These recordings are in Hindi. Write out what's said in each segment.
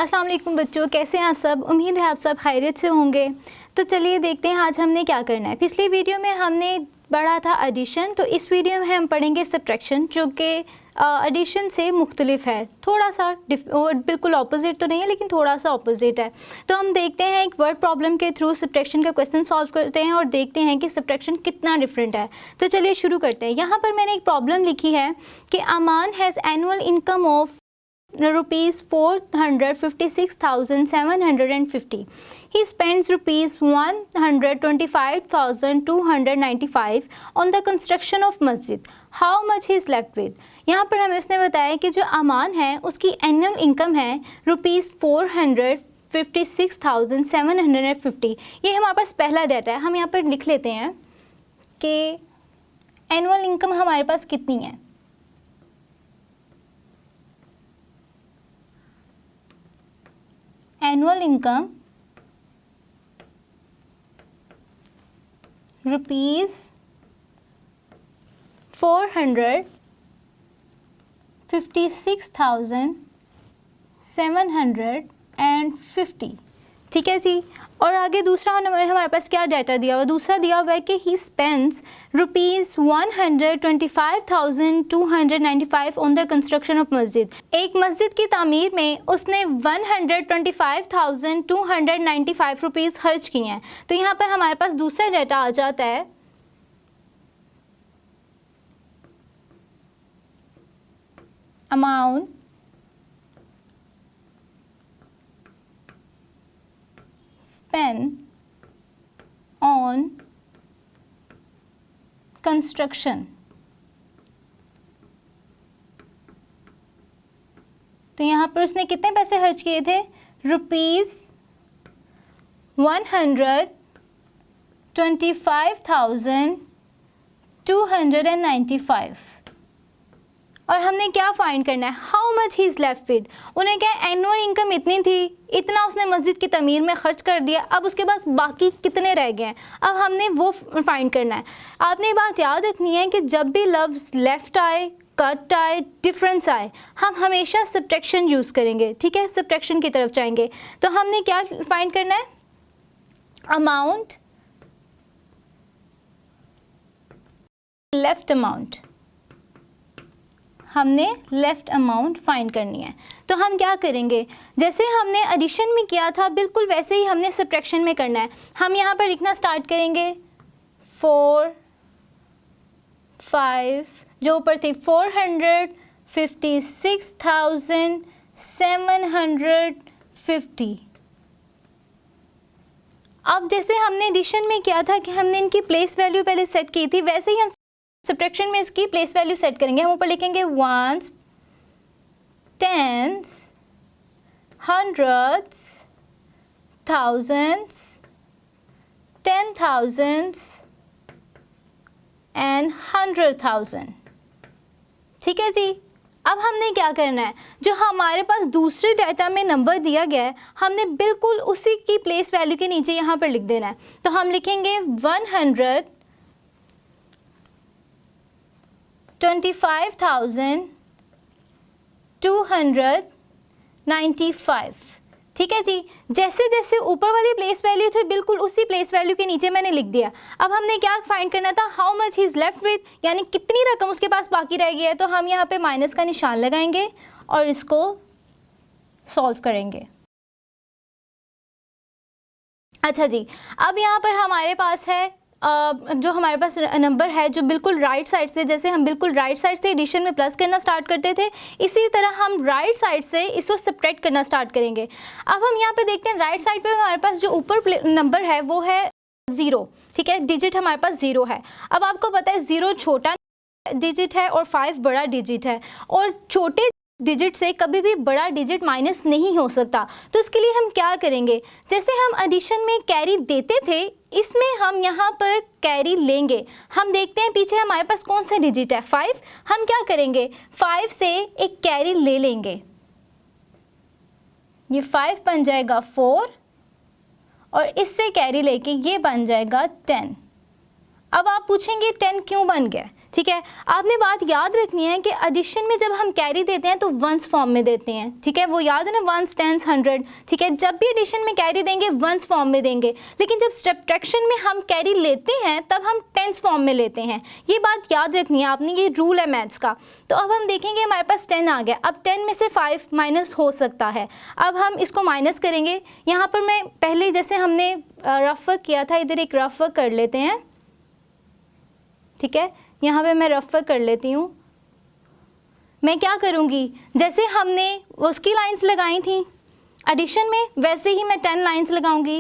अस्सलाम वालेकुम बच्चों, कैसे हैं आप सब। उम्मीद है आप सब खैरियत से होंगे। तो चलिए देखते हैं आज हमने क्या करना है। पिछली वीडियो में हमने पढ़ा था एडिशन, तो इस वीडियो में हम पढ़ेंगे सब्ट्रैक्शन, जो कि एडिशन से मुख्तलिफ है। थोड़ा सा बिल्कुल ऑपोजिट तो नहीं है, लेकिन थोड़ा सा ऑपोजिट है। तो हम देखते हैं एक वर्ड प्रॉब्लम के थ्रू सब्ट्रैक्शन का क्वेश्चन सॉल्व करते हैं और देखते हैं कि सब्ट्रैक्शन कितना डिफरेंट है। तो चलिए शुरू करते हैं। यहाँ पर मैंने एक प्रॉब्लम लिखी है कि Aman has annual income of ₹456,750. He spends ₹125,295 on the construction of masjid. How much he is left with? यहाँ पर हमें उसने बताया कि जो अमान है उसकी एनुअल इनकम है ₹456,750. ये हमारे पास पहला डाटा है। हम यहाँ पर लिख लेते हैं कि एनुअल इनकम हमारे पास कितनी है। Annual income ₹456,750. ठीक है जी। और आगे दूसरा नंबर हमारे पास क्या डाटा दिया हुआ, दूसरा दिया हुआ है कि he spends ₹125,295 on the construction of मस्जिद। एक मस्जिद की तामीर में उसने ₹125,295 खर्च किए हैं। तो यहाँ पर हमारे पास दूसरा डाटा आ जाता है अमाउंट spent on construction. तो यहाँ पर उसने कितने पैसे खर्च किए थे? ₹125,295. और हमने क्या फाइंड करना है? How much he is left with. उन्हें क्या एनुअल इनकम इतनी थी, इतना उसने मस्जिद की तमीर में खर्च कर दिया, अब उसके पास बाकी कितने रह गए हैं, अब हमने वो फाइंड करना है। आपने ये बात याद रखनी है कि जब भी लफ्ज़ लेफ़्ट आए, कट आए, डिफरेंस आए, हम हमेशा सब्ट्रैक्शन यूज़ करेंगे। ठीक है, सब्ट्रैक्शन की तरफ जाएंगे। तो हमने क्या फाइंड करना है? अमाउंट लेफ्ट अमाउंट, हमने लेफ़्ट अमाउंट फाइंड करनी है। तो हम क्या करेंगे, जैसे हमने एडिशन में किया था बिल्कुल वैसे ही हमने सब्ट्रैक्शन में करना है। हम यहाँ पर लिखना स्टार्ट करेंगे 4, 5, जो ऊपर थी 456,750. अब जैसे हमने एडिशन में किया था कि हमने इनकी प्लेस वैल्यू पहले सेट की थी, वैसे ही हम सब्ट्रैक्शन में इसकी प्लेस वैल्यू सेट करेंगे। हम ऊपर लिखेंगे ones, tens, hundreds, thousands, 10,000s and 100,000. ठीक है जी। अब हमने क्या करना है, जो हमारे पास दूसरे डाटा में नंबर दिया गया है हमने बिल्कुल उसी की प्लेस वैल्यू के नीचे यहाँ पर लिख देना है। तो हम लिखेंगे 125,295. ठीक है जी। जैसे जैसे ऊपर वाली प्लेस वैल्यू थी बिल्कुल उसी प्लेस वैल्यू के नीचे मैंने लिख दिया। अब हमने क्या फाइंड करना था? How much he is left with, यानी कितनी रकम उसके पास बाकी रह गई है। तो हम यहाँ पे माइनस का निशान लगाएंगे और इसको सॉल्व करेंगे। अच्छा जी। अब यहाँ पर हमारे पास है जो हमारे पास नंबर है जो बिल्कुल राइट साइड से, जैसे हम बिल्कुल राइट साइड से एडिशन में प्लस करना स्टार्ट करते थे, इसी तरह हम राइट साइड से इसको सब्ट्रैक्ट करना स्टार्ट करेंगे। अब हम यहाँ पे देखते हैं राइट साइड पे हमारे पास जो ऊपर नंबर है वो है 0। ठीक है, डिजिट हमारे पास 0 है। अब आपको पता है 0 छोटा डिजिट है और 5 बड़ा डिजिट है, और छोटे डिजिट से कभी भी बड़ा डिजिट माइनस नहीं हो सकता। तो इसके लिए हम क्या करेंगे, जैसे हम एडिशन में कैरी देते थे इसमें हम यहाँ पर कैरी लेंगे। हम देखते हैं पीछे हमारे पास कौन सा डिजिट है, 5। हम क्या करेंगे, 5 से एक कैरी ले लेंगे, ये 5 बन जाएगा 4 और इससे कैरी लेके ये बन जाएगा 10। अब आप पूछेंगे 10 क्यों बन गया? ठीक है। आपने बात याद रखनी है कि एडिशन में जब हम कैरी देते हैं तो वंस फॉर्म में देते हैं, ठीक है, वो याद है ना, वंस, टेंस, 100, ठीक है। जब भी एडिशन में कैरी देंगे वंस फॉर्म में देंगे, लेकिन जब सब्ट्रैक्शन में हम कैरी लेते हैं तब हम टेंस फॉर्म में लेते हैं। ये बात याद रखनी है आपने, ये रूल है मैथ्स का। तो अब हम देखेंगे हमारे पास 10 आ गया। अब 10 में से 5 माइनस हो सकता है। अब हम इसको माइनस करेंगे। यहाँ पर मैं पहले जैसे हमने रफ वर्क किया था, इधर एक रफ वर्क कर लेते हैं, ठीक है। यहाँ पे मैं रफ वर्क कर लेती हूँ। मैं क्या करूँगी, जैसे हमने उसकी लाइंस लगाई थी एडिशन में, वैसे ही मैं 10 लाइंस लगाऊंगी।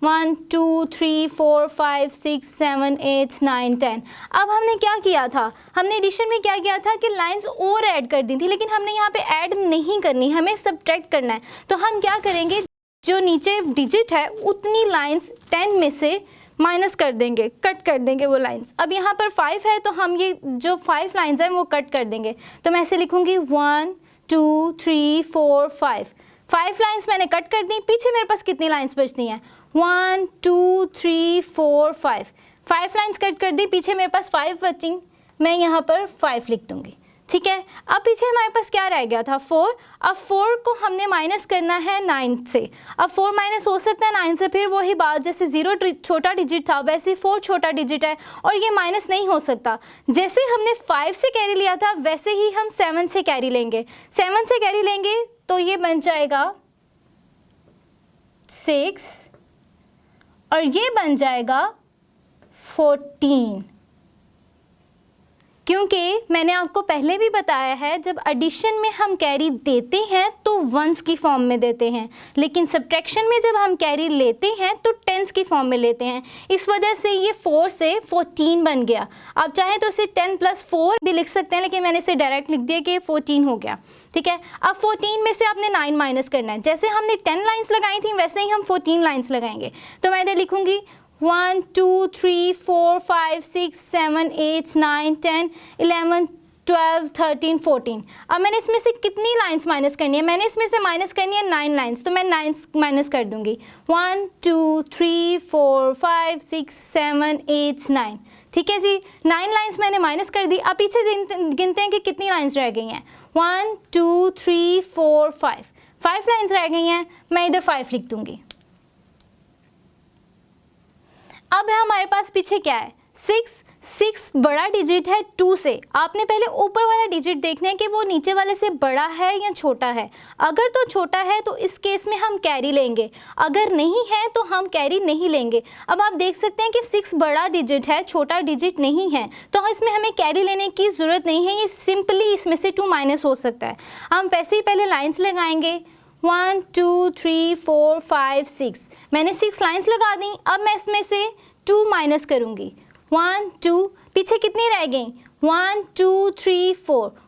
1 2 3 4 5 6 7 8 9 10। अब हमने क्या किया था, हमने एडिशन में क्या किया था कि लाइंस और ऐड कर दी थी, लेकिन हमने यहाँ पे ऐड नहीं करनी, हमें सब्ट्रैक्ट करना है। तो हम क्या करेंगे, जो नीचे डिजिट है उतनी लाइंस 10 में से माइनस कर देंगे, कट कर देंगे वो लाइंस। अब यहाँ पर 5 है तो हम ये जो 5 लाइंस हैं वो कट कर देंगे। तो मैं ऐसे लिखूँगी 1 2 3 4 5। 5 लाइंस मैंने कट कर दी। पीछे मेरे पास कितनी लाइंस बचती हैं, 1 2 3 4 5। 5 लाइंस कट कर दी, पीछे मेरे पास 5 बची, मैं यहाँ पर 5 लिख दूँगी, ठीक है। अब पीछे हमारे पास क्या रह गया था, 4। अब 4 को हमने माइनस करना है 9 से। अब 4 माइनस हो सकता है 9 से, फिर वही बात, जैसे 0 छोटा डिजिट था वैसे 4 छोटा डिजिट है और ये माइनस नहीं हो सकता। जैसे हमने 5 से कैरी लिया था वैसे ही हम 7 से कैरी लेंगे। 7 से कैरी लेंगे तो ये बन जाएगा 6 और ये बन जाएगा 14, क्योंकि मैंने आपको पहले भी बताया है जब एडिशन में हम कैरी देते हैं तो वंस की फॉर्म में देते हैं, लेकिन सब्ट्रैक्शन में जब हम कैरी लेते हैं तो टेंस की फॉर्म में लेते हैं। इस वजह से ये 4 से 14 बन गया। आप चाहें तो इसे 10 + 4 भी लिख सकते हैं, लेकिन मैंने इसे डायरेक्ट लिख दिया कि 14 हो गया, ठीक है। अब 14 में से आपने 9 माइनस करना है। जैसे हमने 10 लाइन्स लगाई थी वैसे ही हम 14 लाइन्स लगाएंगे। तो मैं इधर लिखूँगी 1 2 3 4 5 6 7 8 9 10 11 12 13 14। अब मैंने इसमें से कितनी लाइंस माइनस करनी है, मैंने इसमें से माइनस करनी है 9 लाइंस, तो मैं 9 माइनस कर दूंगी। 1 2 3 4 5 6 7 8 9, ठीक है जी। 9 लाइंस मैंने माइनस कर दी। अब पीछे गिनते हैं कि कितनी लाइंस रह गई हैं। 1 2 3 4 5 लाइंस रह गई हैं। मैं इधर 5 लिख दूंगी। अब है हमारे पास पीछे क्या है, 6 बड़ा डिजिट है 2 से। आपने पहले ऊपर वाला डिजिट देखना है कि वो नीचे वाले से बड़ा है या छोटा है। अगर तो छोटा है तो इस केस में हम कैरी लेंगे, अगर नहीं है तो हम कैरी नहीं लेंगे। अब आप देख सकते हैं कि 6 बड़ा डिजिट है, छोटा डिजिट नहीं है, तो इसमें हमें कैरी लेने की ज़रूरत नहीं है। ये सिंपली इसमें से 2 माइनस हो सकता है। हम वैसे ही पहले लाइन्स लगाएंगे, 1 2 3 4 5 6। मैंने 6 लाइंस लगा दी। अब मैं इसमें से 2 माइनस करूँगी, 1 2, पीछे कितनी रह गई, 1 2 3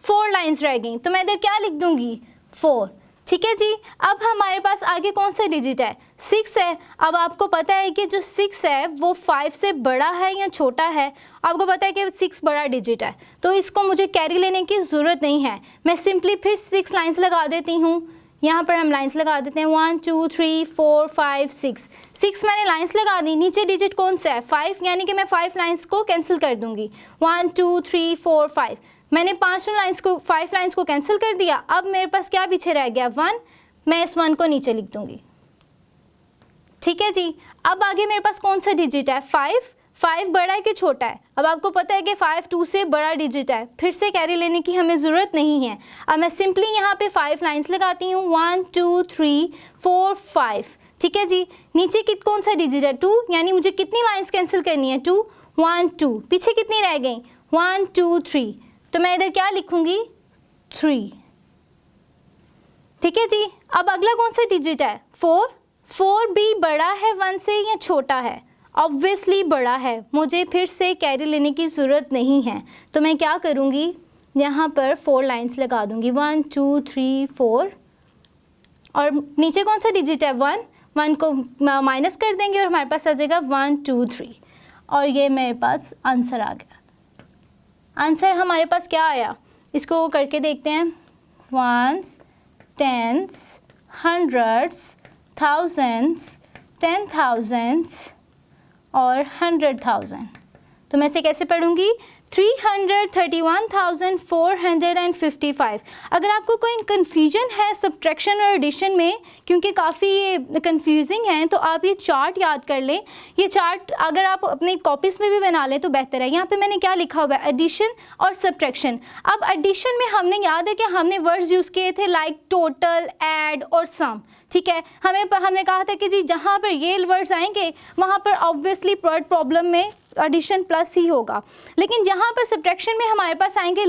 4 लाइंस रह गई, तो मैं इधर क्या लिख दूँगी, 4, ठीक है जी। अब हमारे पास आगे कौन सा डिजिट है, 6 है। अब आपको पता है कि जो 6 है वो 5 से बड़ा है या छोटा है। आपको पता है कि 6 बड़ा डिजिट है, तो इसको मुझे कैरी लेने की ज़रूरत नहीं है। मैं सिंपली फिर 6 लाइंस लगा देती हूँ। यहाँ पर हम लाइंस लगा देते हैं, 1 2 3 4 5 6 मैंने लाइंस लगा दी। नीचे डिजिट कौन सा है, 5, यानी कि मैं 5 लाइंस को कैंसिल कर दूंगी। 1 2 3 4 5, मैंने 5 लाइंस को कैंसिल कर दिया। अब मेरे पास क्या पीछे रह गया, 1। मैं इस 1 को नीचे लिख दूंगी, ठीक है जी। अब आगे मेरे पास कौन सा डिजिट है, 5 बड़ा है कि छोटा है। अब आपको पता है कि 5 2 से बड़ा डिजिट है, फिर से कैरी लेने की हमें ज़रूरत नहीं है। अब मैं सिंपली यहाँ पे 5 लाइंस लगाती हूँ, 1 2 3 4 5, ठीक है जी। नीचे कौन सा डिजिट है, 2, यानी मुझे कितनी लाइंस कैंसिल करनी है, 2 1 2, पीछे कितनी रह गई, 1 2 3, तो मैं इधर क्या लिखूँगी, 3, ठीक है जी। अब अगला कौन सा डिजिट है, 4 भी बड़ा है 1 से या छोटा है, ऑब्वियसली बड़ा है, मुझे फिर से कैरी लेने की ज़रूरत नहीं है। तो मैं क्या करूँगी, यहाँ पर 4 लाइंस लगा दूँगी, 1 2 3 4, और नीचे कौन सा डिजिट है, 1 को माइनस कर देंगे और हमारे पास आ जाएगा 1 2 3, और ये मेरे पास आंसर आ गया। आंसर हमारे पास क्या आया, इसको करके देखते हैं, 1s 10s 100s 1000s 10,000s और 100,000। तो मैं इसे कैसे पढ़ूँगी, 331,455। अगर आपको कोई कन्फ्यूजन है सब्ट्रैक्शन और एडिशन में, क्योंकि काफ़ी ये कंफ्यूजिंग है, तो आप ये चार्ट याद कर लें। ये चार्ट अगर आप अपनी कॉपीज़ में भी बना लें तो बेहतर है। यहाँ पे मैंने क्या लिखा हुआ है, एडिशन और सब्ट्रैक्शन। अब एडिशन में हमने याद है कि हमने वर्ड्स यूज़ किए थे लाइक टोटल, ऐड और सम, ठीक है। हमने कहा था कि जी जहाँ पर ये वर्ड्स आएंगे वहाँ पर ऑब्वियसली वर्ड प्रॉब्लम में एडिशन प्लस ही होगा। लेकिन जहाँ पर सब्ट्रैक्शन में हमारे पास आएंगे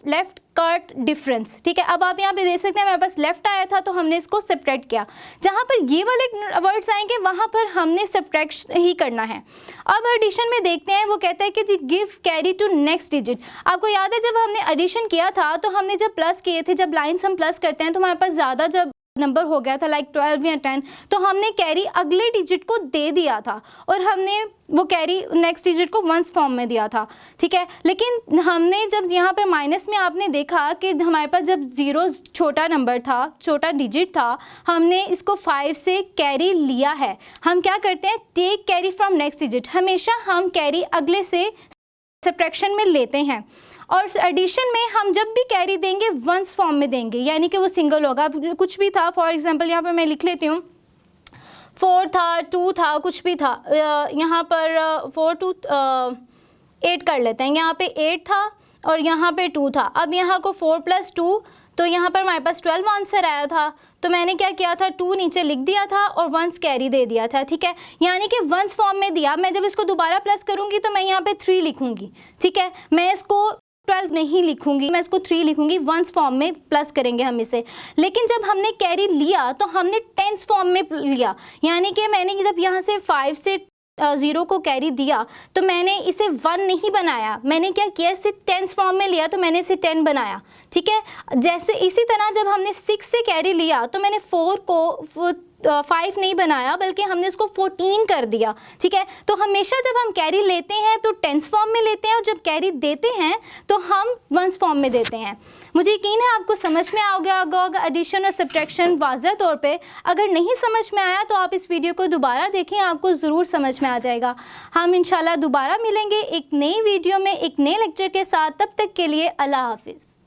लेफ्ट, कट, डिफरेंस, ठीक है। अब आप यहाँ पे देख सकते हैं हमारे पास लेफ्ट आया था तो हमने इसको सब्ट्रैक्ट किया। जहाँ पर ये वाले वर्ड्स आएंगे वहाँ पर हमने सब्ट्रैक्ट ही करना है। अब एडिशन में देखते हैं, वो कहता है कि जी give carry to next digit. आपको याद है जब हमने एडिशन किया था तो हमने जब प्लस किए थे, जब लाइन्स हम प्लस करते हैं तो हमारे पास ज़्यादा जब नंबर हो गया था लाइक 12 या 10, तो हमने कैरी अगले डिजिट को दे दिया था और हमने वो कैरी नेक्स्ट डिजिट को वंस फॉर्म में दिया था, ठीक है। लेकिन हमने जब यहाँ पर माइनस में आपने देखा कि हमारे पास जब 0 छोटा नंबर था, छोटा डिजिट था, हमने इसको 5 से कैरी लिया है। हम क्या करते हैं, take carry from next digit, हमेशा हम कैरी अगले से सब्ट्रैक्शन में लेते हैं। और एडिशन में हम जब भी कैरी देंगे वंस फॉर्म में देंगे, यानी कि वो सिंगल होगा। कुछ भी था, फॉर एग्जांपल यहाँ पर मैं लिख लेती हूँ, 4 था, 2 था, कुछ भी था, यहाँ पर 4 to 8 कर लेते हैं। यहाँ पे 8 था और यहाँ पे 2 था। अब यहाँ को 4 + 2, तो यहाँ पर हमारे पास 12 आंसर आया था। तो मैंने क्या किया था, 2 नीचे लिख दिया था और वंस कैरी दे दिया था, ठीक है। यानी कि वंस फॉर्म में दिया। मैं जब इसको दोबारा प्लस करूँगी तो मैं यहाँ पे 3 लिखूँगी, ठीक है। मैं इसको 12 नहीं लिखूंगी, मैं इसको 3 लिखूंगी। वंस फॉर्म में प्लस करेंगे हम इसे। लेकिन जब हमने कैरी लिया तो हमने टेंस फॉर्म में लिया, यानी कि मैंने जब यहाँ से 5 से 0 को कैरी दिया तो मैंने इसे 1 नहीं बनाया, मैंने क्या किया, इसे टेंस फॉर्म में लिया तो मैंने इसे 10 बनाया, ठीक है। जैसे इसी तरह जब हमने 6 से कैरी लिया तो मैंने 4 को 5 नहीं बनाया बल्कि हमने इसको 14 कर दिया, ठीक है। तो हमेशा जब हम कैरी लेते हैं तो टेंस फॉर्म में लेते हैं और जब कैरी देते हैं तो हम वंस फॉर्म में देते हैं। मुझे यकीन है आपको समझ में आ गया होगा एडिशन और सब्ट्रैक्शन वाज़ह तौर पे। अगर नहीं समझ में आया तो आप इस वीडियो को दोबारा देखें, आपको ज़रूर समझ में आ जाएगा। हम इंशाल्लाह दोबारा मिलेंगे एक नई वीडियो में एक नए लेक्चर के साथ। तब तक के लिए अल्लाह हाफिज़।